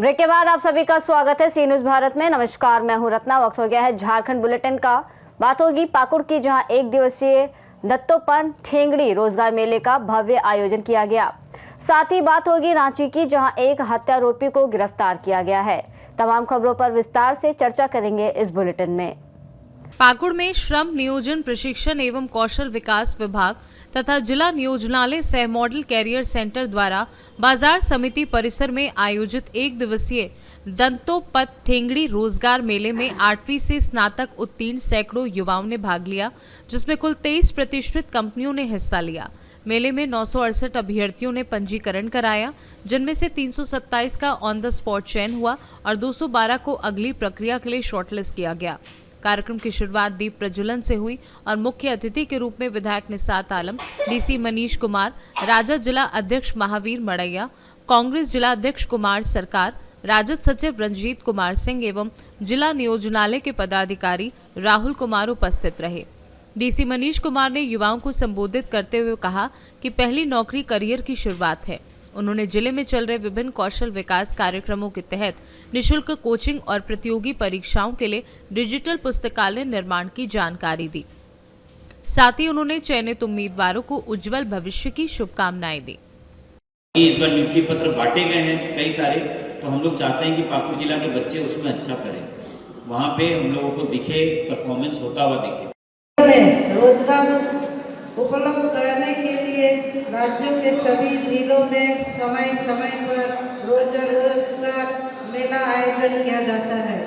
Break के बाद आप सभी का स्वागत है सी न्यूज भारत में। नमस्कार, मैं हूं रत्ना। वक्त हो गया है झारखंड बुलेटिन का। बात होगी पाकुड़ की, जहां एक दिवसीय दत्तोपंत ठेंगड़ी रोजगार मेले का भव्य आयोजन किया गया। साथ ही बात होगी रांची की, जहां एक हत्यारोपी को गिरफ्तार किया गया है। तमाम खबरों पर विस्तार से चर्चा करेंगे इस बुलेटिन में। पाकुड़ में श्रम नियोजन प्रशिक्षण एवं कौशल विकास विभाग तथा जिला नियोजनालय सह मॉडल कैरियर सेंटर द्वारा बाजार समिति परिसर में आयोजित एक दिवसीय दत्तोपंत ठेंगड़ी रोजगार मेले में 8वीं से स्नातक उत्तीर्ण सैकड़ों युवाओं ने भाग लिया, जिसमें कुल 23 प्रतिष्ठित कंपनियों ने हिस्सा लिया। मेले में 968 अभ्यर्थियों ने पंजीकरण कराया, जिनमें से 327 का ऑन द स्पॉट चयन हुआ और 212 को अगली प्रक्रिया के लिए शॉर्टलिस्ट किया गया। कार्यक्रम की शुरुआत दीप प्रज्वलन से हुई और मुख्य अतिथि के रूप में विधायक निसात आलम, डीसी मनीष कुमार, राजद जिला अध्यक्ष महावीर मड़ैया, कांग्रेस जिला अध्यक्ष कुमार सरकार, राजद सचिव रंजीत कुमार सिंह एवं जिला नियोजनालय के पदाधिकारी राहुल कुमार उपस्थित रहे। डीसी मनीष कुमार ने युवाओं को संबोधित करते हुए कहा कि पहली नौकरी करियर की शुरुआत है। उन्होंने जिले में चल रहे विभिन्न कौशल विकास कार्यक्रमों के तहत निशुल्क कोचिंग और प्रतियोगी परीक्षाओं के लिए डिजिटल पुस्तकालय निर्माण की जानकारी दी। साथ ही उन्होंने चयनित उम्मीदवारों को उज्जवल भविष्य की शुभकामनाएं दी। इस बार नियुक्ति पत्र बांटे गए हैं कई सारे, तो हम लोग चाहते हैं कि पाकुड़ जिला के बच्चे उसमें अच्छा करें, वहाँ पे हम लोगों को दिखे, परफॉर्मेंस होता हुआ दिखे। रोजगार उपलब्ध कराने के लिए राज्यों के सभी जिलों में समय समय पर रोजगार मेला आयोजन किया जाता है।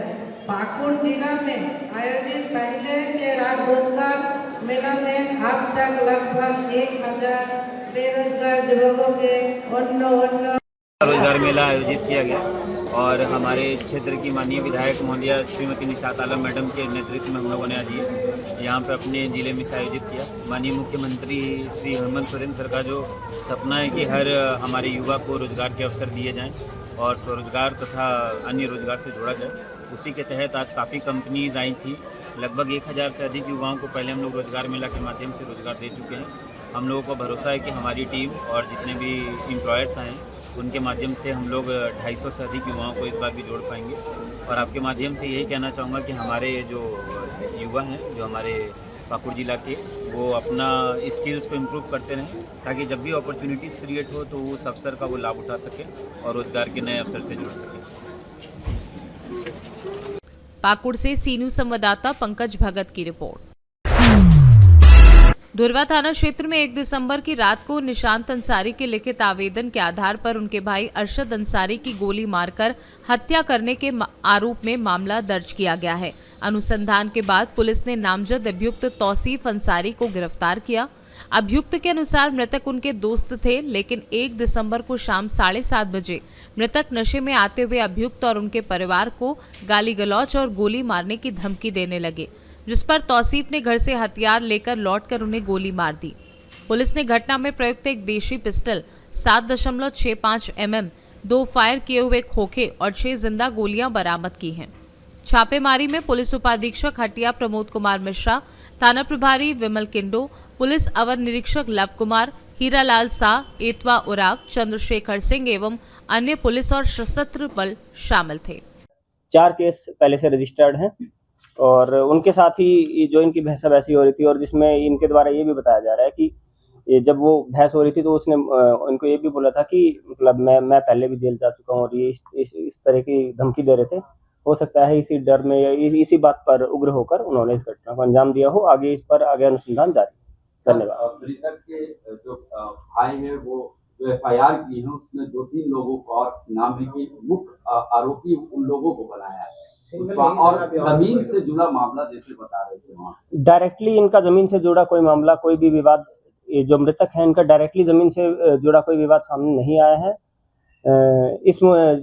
पाकुड़ जिला में आयोजित पहले के रोजगार मेला में अब तक लगभग 1000 बेरोजगार युवकों के रोजगार मेला आयोजित किया गया और हमारे क्षेत्र की माननीय विधायक महोदया श्रीमती निसात आलम मैडम के नेतृत्व में हम लोगों ने आज यहाँ पर अपने ज़िले में से आयोजित किया। माननीय मुख्यमंत्री श्री हेमंत सोरेन सर का जो सपना है कि हर हमारे युवा को रोजगार के अवसर दिए जाएं और स्वरोजगार तथा अन्य रोजगार से जोड़ा जाए, उसी के तहत आज काफ़ी कंपनीज आई थी। लगभग 1000 से अधिक युवाओं को पहले हम लोग रोजगार मेला के माध्यम से रोजगार दे चुके हैं। हम लोगों को भरोसा है कि हमारी टीम और जितने भी एम्प्लॉयर्स आए उनके माध्यम से हम लोग 250 से अधिक युवाओं को इस बार भी जोड़ पाएंगे। और आपके माध्यम से यही कहना चाहूँगा कि हमारे जो युवा हैं, जो हमारे पाकुड़ जिला के, वो अपना स्किल्स को इम्प्रूव करते रहें ताकि जब भी अपॉर्चुनिटीज़ क्रिएट हो तो उस अवसर का वो लाभ उठा सकें और रोजगार के नए अवसर से जुड़ सकें। पाकुड़ से सी न्यूज संवाददाता पंकज भगत की रिपोर्ट। धुरवा थाना क्षेत्र में 1 दिसंबर की रात को निशांत अंसारी के लिखित आवेदन के आधार पर उनके भाई अरशद अंसारी की गोली मारकर हत्या करने के आरोप में मामला दर्ज किया गया है। अनुसंधान के बाद पुलिस ने नामजद अभियुक्त तौसीफ अंसारी को गिरफ्तार किया। अभियुक्त के अनुसार मृतक उनके दोस्त थे, लेकिन 1 दिसंबर को शाम 7:30 बजे मृतक नशे में आते हुए अभियुक्त और उनके परिवार को गाली गलौज और गोली मारने की धमकी देने लगे, जिस पर तौसीफ ने घर से हथियार लेकर लौटकर उन्हें गोली मार दी। पुलिस ने घटना में प्रयुक्त एक देशी पिस्टल, 7.65 mm, 2 फायर किए हुए खोखे और 6 जिंदा गोलियां बरामद की हैं। छापेमारी में पुलिस उपाधीक्षक हटिया प्रमोद कुमार मिश्रा, थाना प्रभारी विमल किंडो, पुलिस अवर निरीक्षक लव कुमार, हीरालाल शाह, एतवा उराव, चंद्रशेखर सिंह एवं अन्य पुलिस और सशस्त्र बल शामिल थे। 4 केस पहले से रजिस्टर्ड हैं और उनके साथ ही जो इनकी बहसा बहसी हो रही थी और जिसमें इनके द्वारा ये भी बताया जा रहा है कि जब वो बहस हो रही थी तो उसने उनको ये भी बोला था कि मतलब मैं पहले भी जेल जा चुका हूँ और ये इस तरह की धमकी दे रहे थे। हो सकता है इसी डर में या इसी बात पर उग्र होकर उन्होंने इस घटना को अंजाम दिया हो। आगे इस पर आगे अनुसंधान जारी। धन्यवाद। मृतक के जो भाई है वो जो FIR की है उसमें 2-3 लोगों का और नाम है कि मुख्य आरोपी उन लोगों को बनाया है और जमीन से जुड़ा मामला जैसे बता रहे थे वहाँ डायरेक्टली इनका जमीन से जुड़ा कोई मामला, कोई भी विवाद, जो मृतक है इनका डायरेक्टली जमीन से जुड़ा कोई विवाद सामने नहीं आया है। इसमें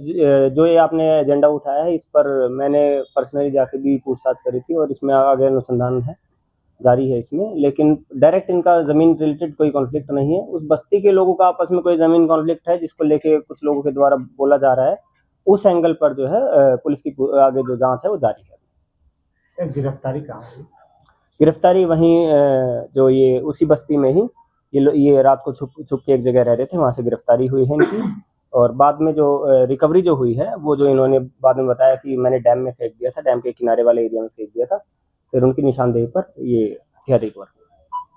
जो ये आपने एजेंडा उठाया है इस पर मैंने पर्सनली जाके भी पूछताछ करी थी और इसमें आगे अनुसंधान है जारी है इसमें, लेकिन डायरेक्ट इनका जमीन रिलेटेड कोई कॉन्फ्लिक्ट नहीं है। उस बस्ती के लोगों का आपस में कोई जमीन कॉन्फ्लिक्ट है जिसको लेके कुछ लोगों के द्वारा बोला जा रहा है, उस एंगल पर जो है पुलिस की आगे जो जांच है वो जारी है। गिरफ्तारी कहाँ हुई? गिरफ्तारी वहीं जो ये उसी बस्ती में ही ये रात को छुप के एक जगह रह रहे थे, वहां से गिरफ्तारी हुई है इनकी और बाद में जो रिकवरी जो हुई है वो जो इन्होंने बाद में बताया कि मैंने डैम में फेंक दिया था, डैम के किनारे वाले एरिया में फेंक दिया था, फिर उनकी निशानदेही पर ये हथियार रिकवर हुआ।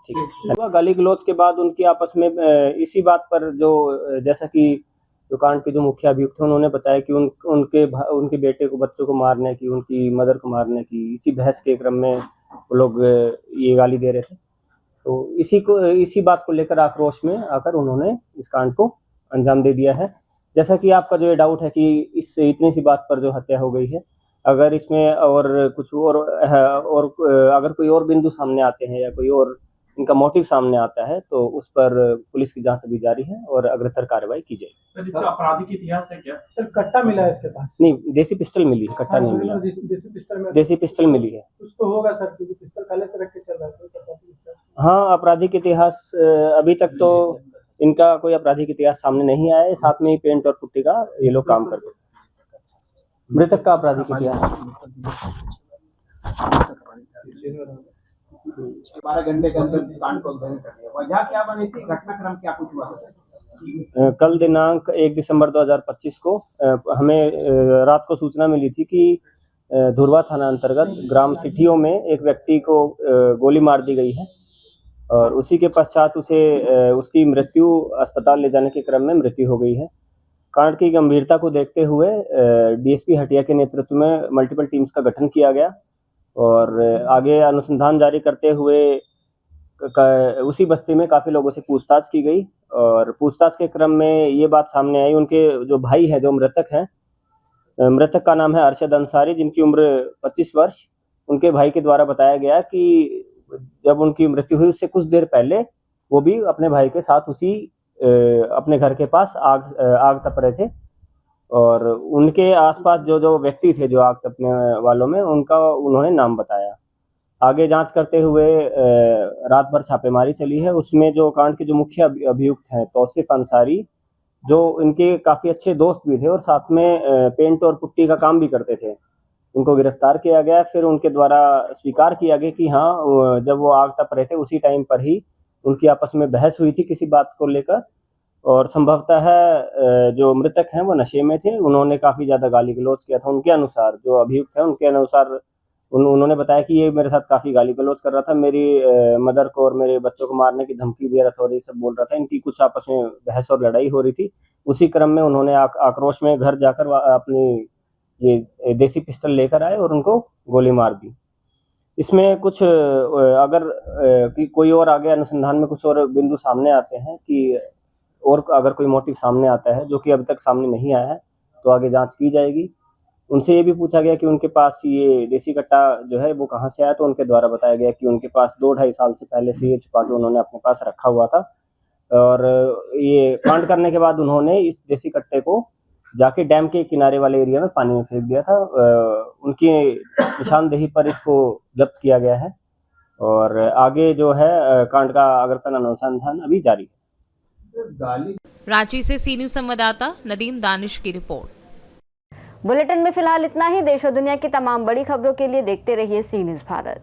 ठीक है। गाली गलौज के बाद उनकी आपस में इसी बात पर जो जैसा कि जो कांड के जो मुख्य अभियुक्त थे उन्होंने बताया कि उनके बेटे को, बच्चों को मारने की, उनकी मदर को मारने की इसी बहस के क्रम में वो लोग ये गाली दे रहे थे। तो इसी बात को लेकर आक्रोश में आकर उन्होंने इस कांड को अंजाम दे दिया है। जैसा कि आपका जो ये डाउट है कि इस इतनी सी बात पर जो हत्या हो गई है, अगर इसमें और कुछ और अगर कोई और बिंदु सामने आते हैं या कोई और इनका मोटिव सामने आता है तो उस पर पुलिस की जांच अभी जारी है और अग्रतर कार्रवाई की जाएगी। सर, इसका आपराधिक इतिहास है क्या? सर कट्टा मिला है इसके पास? नहीं, देसी पिस्टल मिली है, कट्टा नहीं मिला। देसी पिस्टल मिली है। कुछ तो होगा सर, क्योंकि पिस्टल पहले से रख के चल रहा है। हाँ, आपराधिक इतिहास अभी तक तो इनका कोई आपराधिक इतिहास सामने नहीं आया है। साथ में ही पेंट और पुट्टी का ये लोग काम करते हैं। मृतक का आपराधिक इतिहास 12 घंटे के अंदर कांड को उद्धार कर लिया। वजह क्या बनी थी? घटनाक्रम क्या कुछ हुआ था? कल दिनांक 1 दिसंबर 2025 को हमें रात को सूचना मिली थी कि धुरवा थाना अंतर्गत ग्राम सिटियों में एक व्यक्ति को गोली मार दी गई है और उसी के पश्चात उसकी मृत्यु अस्पताल ले जाने के क्रम में मृत्यु हो गई है। कांड की गंभीरता को देखते हुए डीएसपी हटिया के नेतृत्व में मल्टीपल टीम्स का गठन किया गया और आगे अनुसंधान जारी करते हुए उसी बस्ती में काफ़ी लोगों से पूछताछ की गई और पूछताछ के क्रम में ये बात सामने आई, उनके जो भाई हैं, जो मृतक हैं, मृतक का नाम है अरशद अंसारी, जिनकी उम्र 25 वर्ष, उनके भाई के द्वारा बताया गया कि जब उनकी मृत्यु हुई उससे कुछ देर पहले वो भी अपने भाई के साथ उसी अपने घर के पास आग तप रहे थे और उनके आसपास जो व्यक्ति थे जो आग तपने वालों में, उनका उन्होंने नाम बताया। आगे जांच करते हुए रात भर छापेमारी चली है। उसमें जो कांड के जो मुख्य अभियुक्त हैं तौसीफ अंसारी, जो इनके काफ़ी अच्छे दोस्त भी थे और साथ में पेंट और पुट्टी का काम भी करते थे, उनको गिरफ्तार किया गया। फिर उनके द्वारा स्वीकार किया गया कि हाँ, जब वो आग तप रहे थे उसी टाइम पर ही उनकी आपस में बहस हुई थी किसी बात को लेकर और संभवतः जो मृतक हैं वो नशे में थे। उन्होंने काफ़ी ज़्यादा गाली गलौज किया था। उनके अनुसार, जो अभियुक्त हैं उनके अनुसार, उन्होंने बताया कि ये मेरे साथ काफ़ी गाली गलौज कर रहा था, मेरी मदर को और मेरे बच्चों को मारने की धमकी दे रहा था और ये सब बोल रहा था। इनकी कुछ आपस में बहस और लड़ाई हो रही थी। उसी क्रम में उन्होंने आक्रोश में घर जाकर अपनी ये देसी पिस्टल लेकर आए और उनको गोली मार दी। इसमें कुछ अगर कोई और आगे अनुसंधान में कुछ और बिंदु सामने आते हैं कि और अगर कोई मोटिव सामने आता है जो कि अभी तक सामने नहीं आया है तो आगे जांच की जाएगी। उनसे ये भी पूछा गया कि उनके पास ये देसी कट्टा जो है वो कहाँ से आया, तो उनके द्वारा बताया गया कि उनके पास 2-2.5 साल से पहले से ये छुपा के उन्होंने अपने पास रखा हुआ था और ये कांड करने के बाद उन्होंने इस देसी कट्टे को जाके डैम के किनारे वाले एरिया में पानी में फेंक दिया था। उनकी निशानदेही पर इसको जब्त किया गया है और आगे जो है कांड का अग्रतर अनुसंधान अभी जारी है। रांची से सी न्यूज संवाददाता नदीम दानिश की रिपोर्ट। बुलेटिन में फिलहाल इतना ही। देश और दुनिया की तमाम बड़ी खबरों के लिए देखते रहिए सी न्यूज भारत।